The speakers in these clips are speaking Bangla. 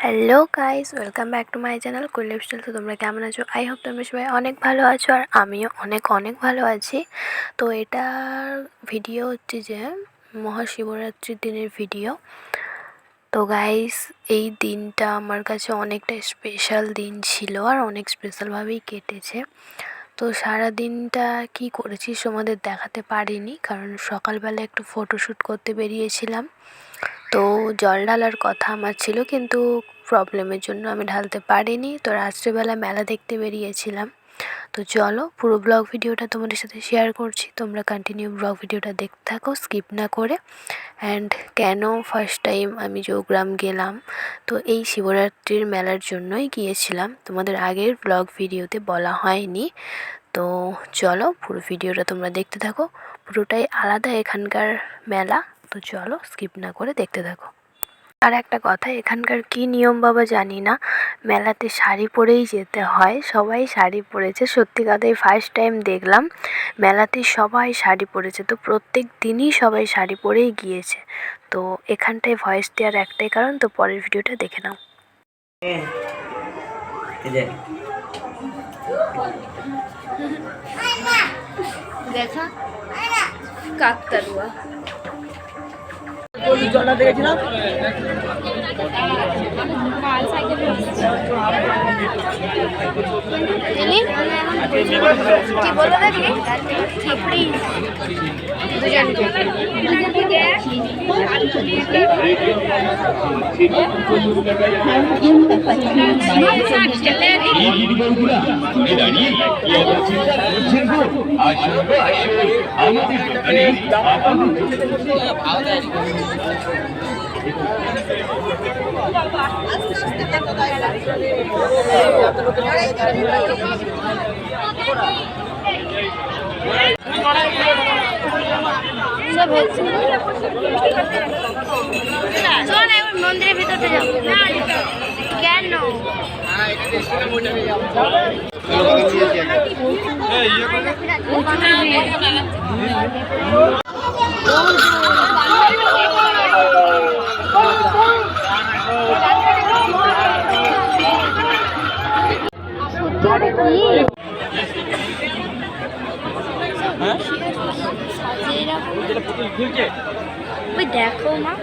Hello guys, welcome back to my channel cool lifestyle. তো তোমরা কেমন আছো? আই হোপ তোমরা সবাই অনেক ভালো আছো, আর আমিও অনেক অনেক ভালো আছি। তো এটার ভিডিও হচ্ছে যে মহাশিবরাত্রির দিনের ভিডিও। তো গাইস, এই দিনটা আমার কাছে অনেকটা স্পেশাল দিন ছিল, আর অনেক স্পেশালভাবেই কেটেছে। তো সারা দিনটা কী করেছি তোমাদের দেখাতে পারিনি, কারণ সকালবেলা একটু ফটোশ্যুট করতে বেরিয়েছিলাম। তো জল ঢালার কথা আমার ছিল, কিন্তু প্রবলেমের জন্য আমি ঢালতে পারিনি। তো রাত্রেবেলা মেলা দেখতে বেরিয়েছিলাম। তো চলো পুরো ব্লগ ভিডিওটা তোমাদের সাথে শেয়ার করছি, তোমরা কন্টিনিউ ব্লগ ভিডিওটা দেখতে থাকো স্কিপ না করে। অ্যান্ড কেন ফার্স্ট টাইম আমি যোগগ্রাম গেলাম, তো এই শিবরাত্রির মেলার জন্যই গিয়েছিলাম, তোমাদের আগের ব্লগ ভিডিওতে বলা হয়নি। তো চলো পুরো ভিডিওটা তোমরা দেখতে থাকো, পুরোটাই আলাদা এখানকার মেলা। তো চলো স্কিপ না করে দেখতে থাকো। আর একটা কথা, এখানকার কী নিয়ম বাবা জানি না, মেলাতে শাড়ি পরেই যেতে হয়। সবাই শাড়ি পরেছে, সত্যি কথাই ফার্স্ট টাইম দেখলাম মেলাতে সবাই শাড়ি পরেছে। তো প্রত্যেক দিনই সবাই শাড়ি পরেই গিয়েছে। তো এখানটায় ভয়েস দেওয়ার একটাই কারণ, তো পরের ভিডিওটা দেখে নাও। দেখা কাকতারুয়া জলটা দেখেছিলাম। কি বলো দেখি মন্দিরের ভিতরে যাবো কেন? ওই দেখো মা,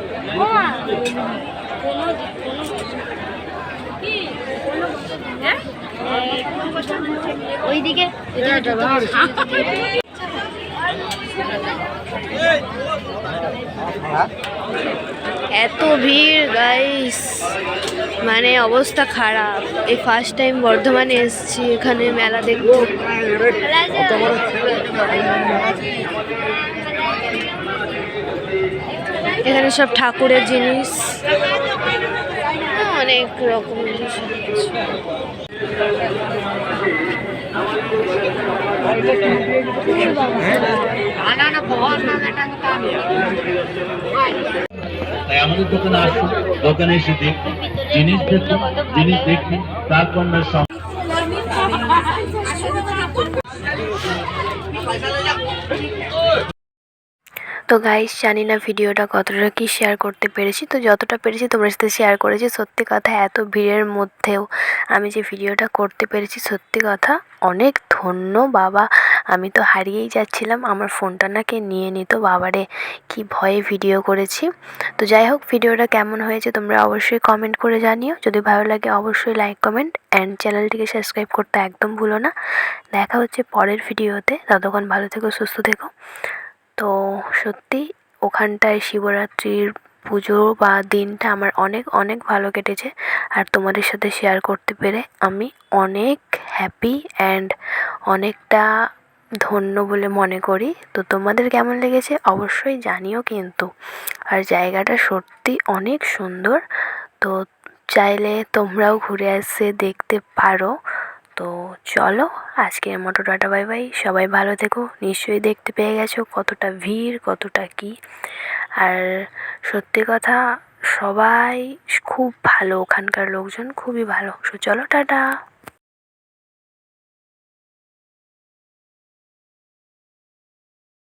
ওইদিকে এত ভিড় গাইস, মানে অবস্থা খারাপ। এই ফার্স্ট টাইম বর্ধমানে এসেছি এখানে মেলা দেখতে। এখানে সব ঠাকুরের জিনিস, অনেক রকম জিনিস। আমাদের দোকানে আসুন, দোকানে এসে দেখুন, জিনিস দেখুন, জিনিস দেখুন, তারপর তো গাইস, জানি না ভিডিওটা কতটা কি শেয়ার করতে পেরেছি, তো যতটা পেরেছি তোমার সাথে শেয়ার করেছি। সত্যি কথা, এত ভিড়ের মধ্যেও আমি যে ভিডিওটা করতে পেরেছি, সত্যি কথা অনেক ধন্য বাবা। আমি তো হারিয়েই যাচ্ছিলাম, আমার ফোনটা নাকি নিয়ে নিত। বাবারে কি ভয়ে ভিডিও করেছি। তো যাই হোক, ভিডিওটা কেমন হয়েছে তোমরা অবশ্যই কমেন্ট করে জানিও। যদি ভালো লাগে অবশ্যই লাইক, কমেন্ট অ্যান্ড চ্যানেলটিকে সাবস্ক্রাইব করতে একদম ভুলো না। দেখা হচ্ছে পরের ভিডিওতে, ততক্ষণ ভালো থেকো, সুস্থ থেকো। তো সত্যি ওখানটায় শিবরাত্রির পুজো বা দিনটা আমার অনেক অনেক ভালো কেটেছে, আর তোমাদের সাথে শেয়ার করতে পেরে আমি অনেক হ্যাপি অ্যান্ড অনেকটা ধন্য বলে মনে করি। তো তোমাদের কেমন লেগেছে অবশ্যই জানিও কিন্তু। আর জায়গাটা সত্যি অনেক সুন্দর, তো চাইলে তোমরাও ঘুরে এসে দেখতে পারো। তো চলো আজকের মতো টাটা, বাই বাই। সবাই ভালো থেকো। নিশ্চয়ই দেখতে পেয়ে গেছো কতটা ভিড়, কতটা কি। আর সত্যি কথা, সবাই খুব ভালো, ওখানকার লোকজন খুবই ভালো। সো চলো টাটা।